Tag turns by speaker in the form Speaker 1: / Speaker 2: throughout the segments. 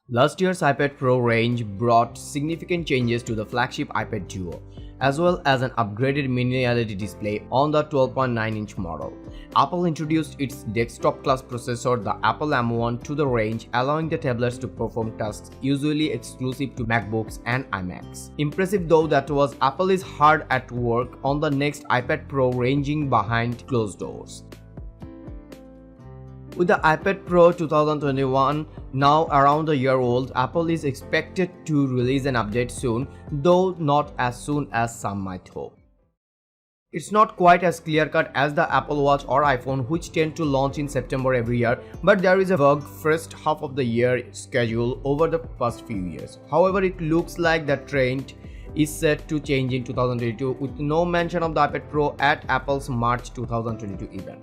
Speaker 1: Last year's iPad Pro range brought significant changes to the flagship iPad Duo, as well as an upgraded mini LED display on the 12.9-inch model. Apple introduced its desktop-class processor, the Apple M1, to the range, allowing the tablets to perform tasks usually exclusive to MacBooks and iMacs. Impressive though that was, Apple is hard at work on the next iPad Pro ranging behind closed doors. With the iPad Pro 2021 now around a year old, Apple is expected to release an update soon, though not as soon as some might hope. It's not quite as clear-cut as the Apple Watch or iPhone, which tend to launch in September every year, but there is a vague first half of the year schedule over the past few years. However, it looks like the trend is set to change in 2022, with no mention of the iPad Pro at Apple's March 2022 event.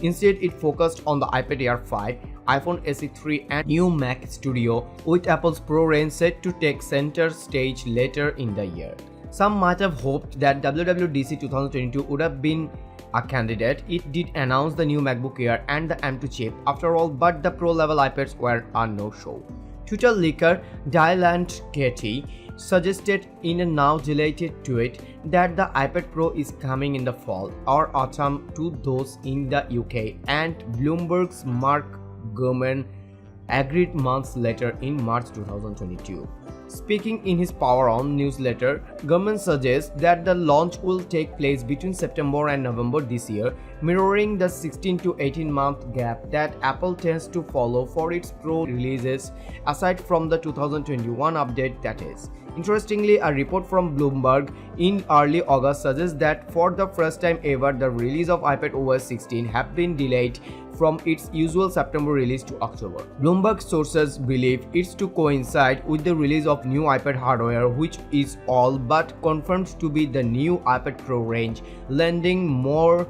Speaker 1: Instead, it focused on the iPad Air 5, iPhone SE 3 and new Mac Studio, with Apple's Pro range set to take center stage later in the year. Some might have hoped that WWDC 2022 would have been a candidate. It did announce the new MacBook Air and the M2 chip after all, but the Pro-level iPads were a no-show. Twitter leaker Dylan Katie suggested in a now deleted tweet that the iPad Pro is coming in the fall or autumn to those in the UK, and Bloomberg's Mark Gurman agreed months later in March 2022. Speaking in his Power On newsletter, Gurman suggests that the launch will take place between September and November this year, mirroring the 16 to 18-month gap that Apple tends to follow for its Pro releases, aside from the 2021 update that is. Interestingly, a report from Bloomberg in early August suggests that for the first time ever, the release of iPad OS 16 have been delayed from its usual September release to October. Bloomberg sources believe it's to coincide with the release of new iPad hardware, which is all but confirmed to be the new iPad Pro range, lending more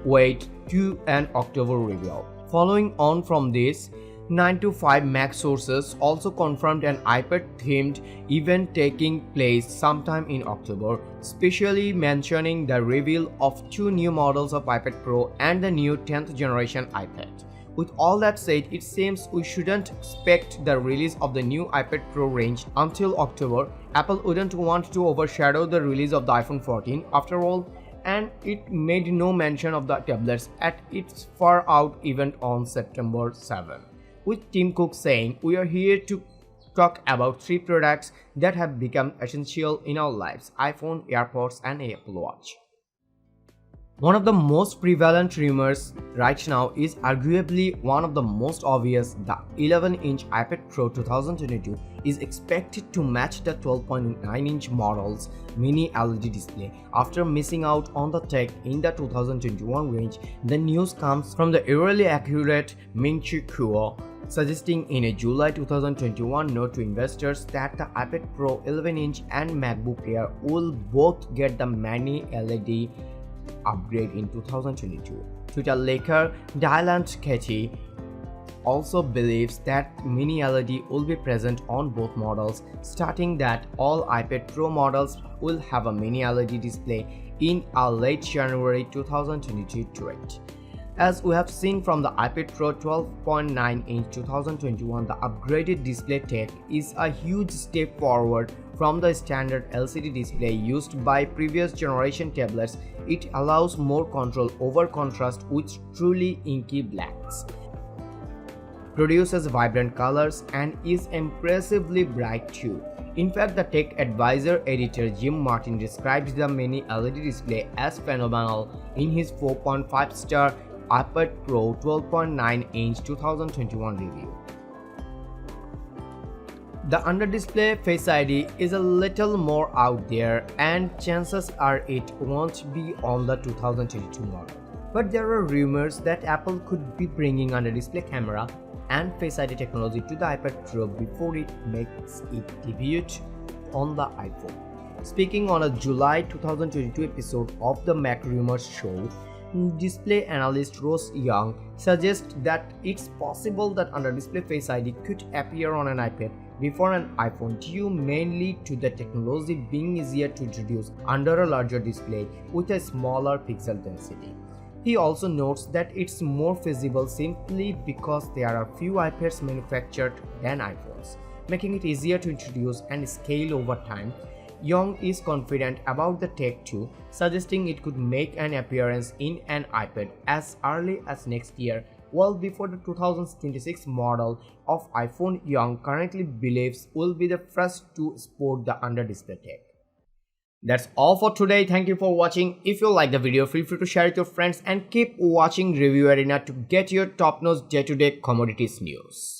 Speaker 1: weight to an October reveal. Following on from this, 9 to 5 Mac sources also confirmed an iPad-themed event taking place sometime in October, specially mentioning the reveal of 2 new models of iPad Pro and the new 10th generation iPad. With all that said, it seems we shouldn't expect the release of the new iPad Pro range until October. Apple wouldn't want to overshadow the release of the iPhone 14 after all, and it made no mention of the tablets at its Far Out event on September 7. With Tim Cook saying, "We are here to talk about 3 products that have become essential in our lives: iPhone, AirPods and Apple Watch." One of the most prevalent rumors right now is arguably one of the most obvious. The 11-inch iPad Pro 2022 is expected to match the 12.9-inch model's mini LED display. After missing out on the tech in the 2021 range, the news comes from the eerily accurate Ming-Chi Kuo, suggesting in a July 2021 note to investors that the iPad Pro 11-inch and MacBook Air will both get the mini LED upgrade in 2022. Twitter leaker Dylan Katie also believes that mini LED will be present on both models, stating that all iPad Pro models will have a mini LED display in a late January 2022 tweet. As we have seen from the iPad Pro 12.9-inch 2021, the upgraded display tech is a huge step forward from the standard LCD display used by previous generation tablets. It allows more control over contrast with truly inky blacks, produces vibrant colors, and is impressively bright too. In fact, the tech advisor editor Jim Martin describes the mini LED display as phenomenal in his 4.5-star iPad Pro 12.9-inch 2021 review. The under-display Face ID is a little more out there, and chances are it won't be on the 2022 model. But there are rumors that Apple could be bringing under-display camera and Face ID technology to the iPad Pro before it makes its debut on the iPhone. Speaking on a July 2022 episode of the Mac Rumors show, display analyst Ross Young suggests that it's possible that under-display Face ID could appear on an iPad before an iPhone, due mainly to the technology being easier to introduce under a larger display with a smaller pixel density. He also notes that it's more feasible simply because there are few iPads manufactured than iPhones, making it easier to introduce and scale over time. Young is confident about the tech too, suggesting it could make an appearance in an iPad as early as next year, well before the 2026 model of iPhone Young currently believes will be the first to sport the under-display tech. That's all for today. Thank you for watching. If you like the video, feel free to share it with your friends and keep watching Review Arena to get your top-notch day-to-day commodities news.